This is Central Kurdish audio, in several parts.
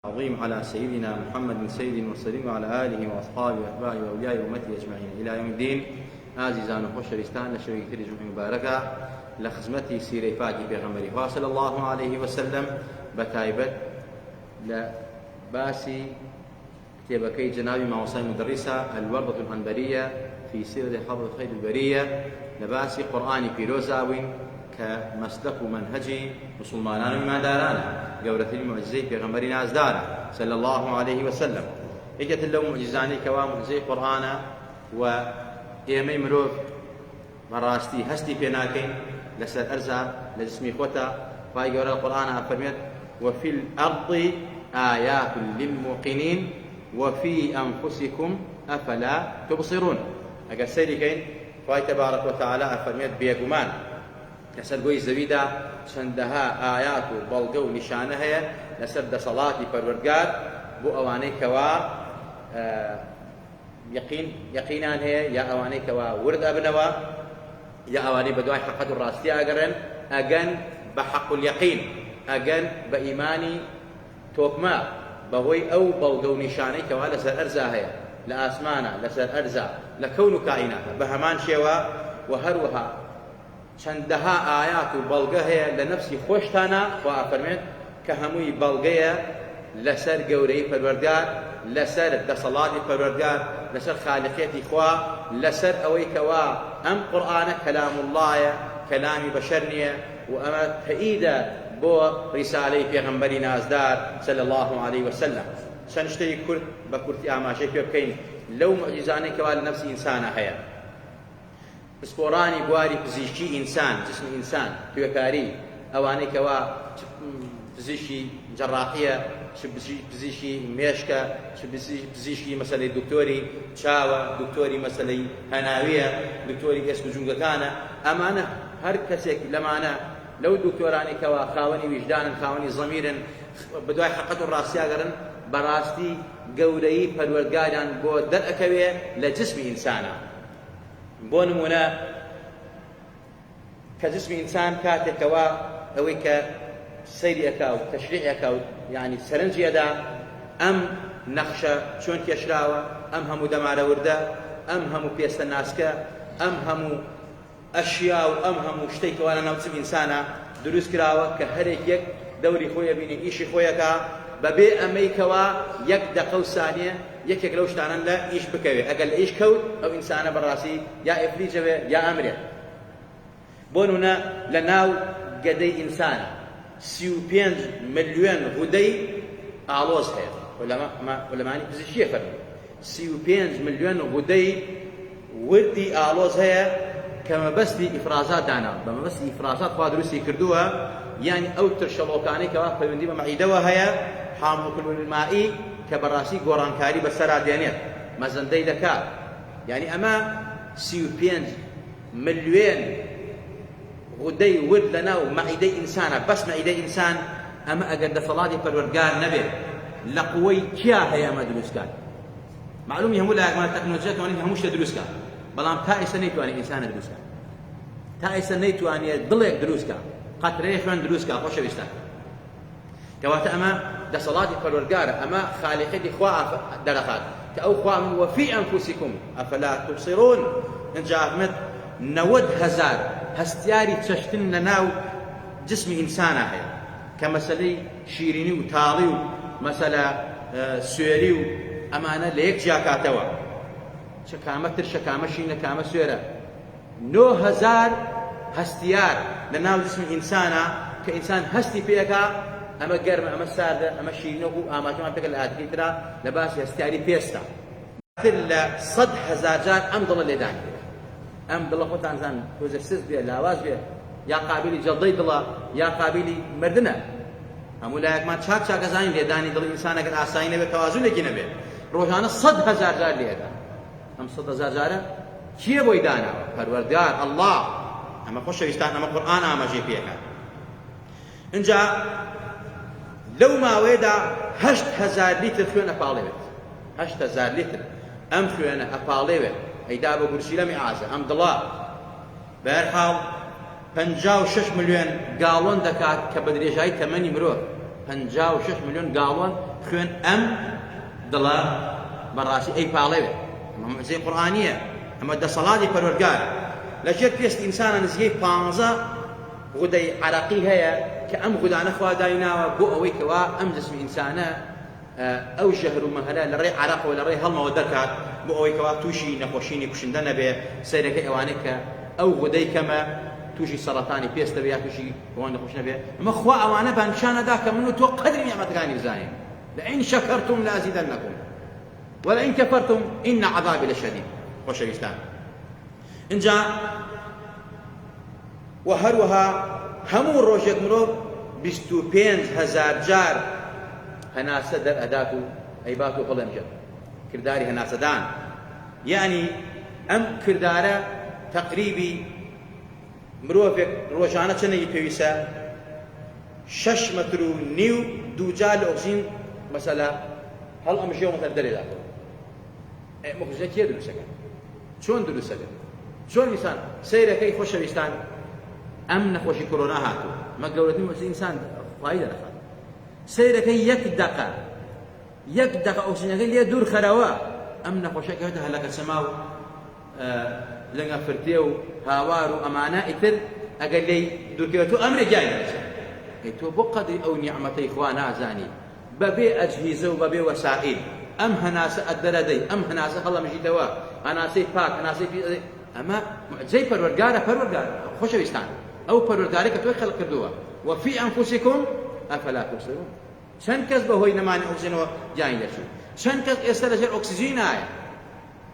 عظيم على سيدنا محمد سيد المرسلين وعلى آله وأصحابه وأتباعه وأولياء أمته أجمعين إلى يوم الدين. عزيزان وخوشویستان لشوی تری جمعه مبارکه لخدمتی سیره پاکی پیغمبری خوا صلی الله عليه وسلم بتایبەت لباسی كتابكي جنابي مع وصايا مدرسة الوردة العنبرية في سيرة حفظ خير البرية لباسي قرآني في روزاوين كمسلك منهجي مسلمان ما دارانا قولة المعجزي في غمر ناس دارا صلى الله عليه وسلم اجت اللو معجزاني كوا معجزي قرآن وإيمي مروف مراستي هستي بيناكين لسر أرزا لجسمي خوتا فاي قولة القرآن أفرميت وفي الأرض آيات للموقنين وفي أنفسكم أفلا تبصرون أقل سيدي كين فاي تبارك وتعالى أفرميت بيقمان لسر قوي زويدا شندها آيات بلغو نشانه هي لسر دصلاتي پروردگار بو أواني كوا يقينان هي يا أواني كوا ورد أبنوا يا أواني بدواي حقات الراستي أقرن أقن بحق اليقين أقن بإيماني توكما بهوي أو بلغو نشانه كوا لسر أرزا هي لآسمانا لسر أرزا لكون كائنات بهمان شوا وهروها چەندەها ئايات و بەڵگە هەیە لە نەفسی خۆشتانە خوا ئەفەرمێت کە هەمووی بەڵگەیە لەسەر گەورەی پەروەردگار لەسەر دەسەڵاتی پەروەردگار لەسەر خالقیەتی خوا لەسەر ئەوەی کەوا ئەم قورئانە کەلام اللهە کەلامی بەشەر نییە و ئەمە تەئیدە بۆ ڕیسالەی پێغەمبەری نازدار صلی الله عليه وسلم. چەند شتێکی کورت بە کورتی ئاماژەی پێ بکەین لەو معجزانەی کەوا لە نەفسی ئینسانە هەیە. پسپۆڕانی بواری پزیشکی ئینسان جسمی ئینسان توێکاری ئەوانەی کەوا پزیشکی جەڕاحیە پزیشکی مێشکە پزیشکی مەسەلەی دکتۆری چاوە دکتۆری مەسەلەی هەناویە دکتۆری هێسک و جونگەکانە ئەمانە هەر کەسێک لەمانە لەو دکتۆرانی کەوا خاوەنی ویژدانن خاوەنی زەمیرن بەدوای حەقەت و ڕاستیاگەرن بەڕاستی گەورەی پەروەردگاریان بۆ دەرئەکەوێ لە جسمی ئینسانە. بۆ نمونە کە جسمی ئینسان کاتێکەوە ئەوەی کە سەیری ئەکا و تەشریع ئەکا و یعنی سەرنجی ئەدا ئەم نەخشە چۆن کێشراوە ئەم هەموو دەمارە وردە ئەم هەموو پێستە ناسکە ئەم هەموو ئەشیا و ئەم هەموو شتێک کەوا لە ناو جسمی ئینسانە دروست کراوە کە هەرێک یەک دەوری خۆی بینی ئیشی خۆیەکە بەبێ ئەمەی کەوا یەک دەقە و سانیە یەکێک لەو شتانە لە ئیش بکەوێ ئەگەر لە ئیش کەوت ئەو ئینسانە بەڕاستی یا ئەفلیجەوێ یا ئەمرێت. بۆ نمونە لە ناو گەدەی ئینسانە 35 ملیۆن غودەی ئاڵۆز هەیە وەلەمانی پزیشکیە فەرمووی 35 ملیۆن غودەی وردی ئاڵۆز هەیە کە مەبەستی ئیفرازات دانا بە مەبەستی ئیفرازات خوا دروستی کردووە یانی ئەو ترشەڵۆکانەی کەوا پەیوەندی بە مەعیدەوە هەیە حامڵ المائی کە بەڕاستی گۆڕانکاری بەسەرا دێنێت مەزەندەی دەکات یعنی ئەمە 35 ملیۆن غودەی ورد لە ناو مەعیدەی ئینسانە بەس مەعیدەی ئینسان ئەمە ئەگەر دەسەڵاتی پەروەردگار نەبێت لە قووەی کیا هەیە ئەمە دروستکات. معلومی هەموو لایەکمان تەکنۆلۆژیا توانێت هەموو شتە دروستکات بەڵام تا ئێستا نەیتوانێت ئینسانە دروستکات تا ئێستا نەیتوانێت دڵێک دروستکات قەترەیە خوێن دروستکات خۆشەویستان کەواتە ئەمە دەسەڵاتی پەروەردگارە ئەمە خالقیەتی خوا دەرەخات کە ئەو خوا من وەفی ئەنفوسیکم ئەفەلا تبصرون اینجا ئەحمەد 90,000 هەستیاری چەشتن لە ناو جسمی ئینسانە هەیە کە مەسەلەی شیرینی و تاڵی و مەسەلە سوێری و ئەمانە لە یەک جیاکاتەوە چ کامە ترشە کامە شینە کامە سوێرە 9,000 هەستیار لە ناو جسمی ئینسانە کە ئینسان هەستی پێەکا ئەمە گەرمە ئەمە ساردە ئەمە شیرینە و ئاماژەمان پێکە لە ئاەتی ترا لە باسی هەستیاری پێستە تر لە 100,000 جار ئەم دڵە لێدانی ئەم دڵە خۆتان زان تۆزە سست بێ لاواز بێ یا قابلی جەڵدەی دڵە یا قابلی مردنە هەموو لایەکمان چاک چاکەزانین لێدانی دڵی ئینسان ئەگەر ئاسایی نەبێت تەوازونێکی نەبێت ڕۆژانە 100,000 جار لێدان ئەم 100,000 جارە کیە بۆی داناوە پەروەردگار ئەڵڵا ئەمە خۆشەویستان ئەمە قورئان ئاماژەی پێکات. اینجا لەو ماوەیەدا 8,000 لیتر خوێن ئەپاڵێوێت 8,000 لیتر ئەم خوێنە ئەپاڵێوێت ئەیدا بە گورشی لە میعازە ئەم دڵە بە هەر حاڵ 56 ملیۆن گاڵۆن دەکات کە بە درێژایی تەمەنی مرۆڤ 56 ملیۆن گاڵۆن خوێن ئەم دڵە بەڕاستی ئەی پاڵەوێ ئەمە معجزەی قورئانیە ئەمە دەسەڵاتی پەروەردگارە لەژێر پێستی ئینسانە نزیکەی 15 غودەی عەرەقی هەیە کە ئەم غودانە خوا دایناوە بۆ ئەوەی کەوا ئەم جسمی ئینسانە ئەو ژەهر و مەهەلە لە ڕێی عەرەقەوە لە ڕێی هەڵمەوە دەکات بۆ ئەوەی کەوا تووشی نەخۆشینی کوشندە نەبێ سەیرەکەی ئەوانەی کە ئەو غودەی کەمە تووشی سەرەتانی پێست دەبێ یا تووشی ئەوان نەخۆش نەبێ ئەمە خوا ئەوانە بانشانەدا کە من و تۆ قەدری نیعمەتەکانی بزانین لئین شەکەرتم لەئەزیدەنەکم ولئین کەفەرتم ئین عەذابی لەشەدید خۆشەویستان اینجا و هەروەها هەموو ڕۆژێک مرۆڤ 25,000 جار هەناسە دەرئەدات و ئەیبات و بڵێمجێت کردداری هەناسەدان یعنی ئەم کردارە تەقریبی مرۆڤێک ڕۆژانە چەندێکی پێویستە 6 مەتر و نیو دووجار لە ئۆکسجین مەسەلە هەڵ ئەمژێ و مەسەلە دەرێداتەوە مەخزە کێ دروستەکە چۆن دروستەکە چۆن ئینسان سەیرەکەی خۆشەویستان ئەم نەخۆشی کۆرۆنا هاتووە مە گەورەترین مەسەلەی ئینسان فایدە دەخات سەیرەکەی یەک دەقە ئۆکسجینەکەی لێ دوور خەرەوە ئەم نەخۆشەکە هەتە هەلەکە سەما و لەنگە فرتێ و هاوار و ئەمانە ئیتر ئەگەر لێی دوورکەوێتەوە ئەمرێ گیان دەچێت تۆ بۆ قەدری ئەو نیعمەتەی خوا نازانی بەبێ ئەجهیزە و بەبێ وەسائل ئەم هەناسە ئەدەرەدەی ئەم هەناسە هەڵەمژیتەوە هەناسەی پاک هەناسەی ئەمە معجزەی پەروەردگارە خۆشەویستان ئەو پەروەردگارەی کە تۆی خەڵق کردووە وەفی ئەنفوسیکم ئەفەلا تبصرون چەند کەس بەهۆی نەمانی ئۆکسجینەوە گیانی دەچوو چەند کەس ئێستا لەژێر ئۆکسجین نایە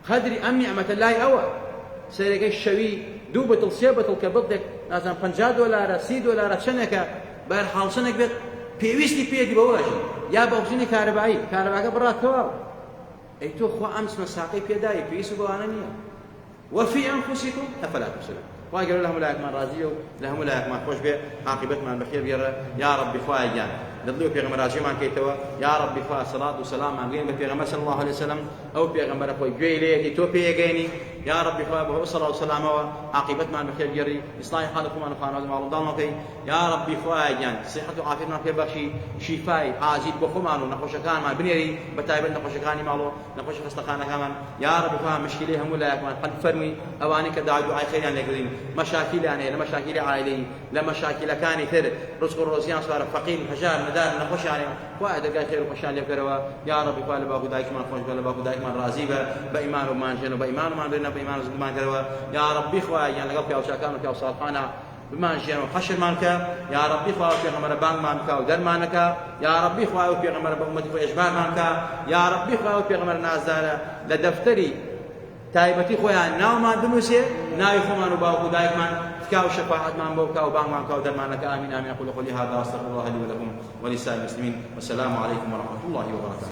قەدری ئەم نیعمەتە لای ئەوە سەیرەکەی شەوی 2 بەتڵ 3 بەتڵ کە بڵدێک نازانم 50 دۆلارە 30 دۆلارە چەندێکە بەهەرحاڵ چەندێک بێت پێویستی پێدی بەوەژی یا بە ئۆکسجینی کارەبایی کارەباکە بڕاتەوە ئەی تۆ خوا ئەم سمەساقەی پێدایی پێویست بەوانە نییە وەفی ئەنفوسیکم ئەفەلا تبصرون خوا گەورە لە هەموو لایەکمان ڕازیە و لە هەموو لایەکمان خۆش بێ عاقبەتمان بەخێر بێڕە یا ڕەبی خوای گیان لەدڵی و پێغەمبەر ڕازیمان کەیتەوە یا ڕەبی خوا سەڵات و سەلامان بگەین بە پێغەمبەر صلی الله علیه وسلم ئەو پێغەمبەرە خۆی گوێی لێیەتی تۆ پێیەگەینی یا ڕەبی خوا بەهۆ سەڵات و سەلامەوە عاقبەتمان بەخێر بێڕی ئیسلاحی حاڵی خۆمان و خانەوادە ماڵونداڵمەکەی یا ڕەبی خوای گیان صحت و عافیەتمان پێبەخشی شیفای عاجیل بۆ خۆمان و نەخۆشەکانمان بنێری بەتایبەت نەخۆشەکانی ماڵ و نەخۆشی خەستەخانەکانمان یا ڕەبی خوا مشکلەی هەموو لایەکمان حەل فەرمووی ئەوانەی کە داعای دوعای خەیریان لێکردین مەشاکیلان هەیە لە مەشاکیلی عائیلەی لە مەشاکیلەکانی تر ڕزق و ڕۆزیان سوارە فەقیر هەژار نەدار نەخۆشیان خوای دەرگای خێر و خۆشیان لێ بکەرەوە یا ڕەبی خوا لە باوک و دایکمان خۆش بە لە باوک و دایکمان ڕازی بە بە ئیمان و مانژێن و بە ئیمانمان بێنە بە ئیمان و زگمان کەرەوە یا ڕەبی خوای یان لەگەڵ پیاوچاکان و پیاوساڵحانە بمانژێن و حەشرمان کە یا ڕەبی خوا و پێغەمبەرە بانگمان بکە و دەرمانەکە یا ڕەبی خوا و پێغەمبەرە بە ئومەتی خۆی ئێژبارمان کە یا ڕەبی خوا و پێغەمبەرە نازدارە لە دەفتەری تایبەتی خۆیان ناومان بنووسێ ناوی خۆمان و باوک و دایکمان تکا و شەفاعەتمان بۆ بکە و بانگمان بکە و دەرمانەکە ئامین ئامین أقول قولي هذا وأستغفر الله لي ولكم ولسائر المسلمين والسلام عليكم ورحمة الله وبركاته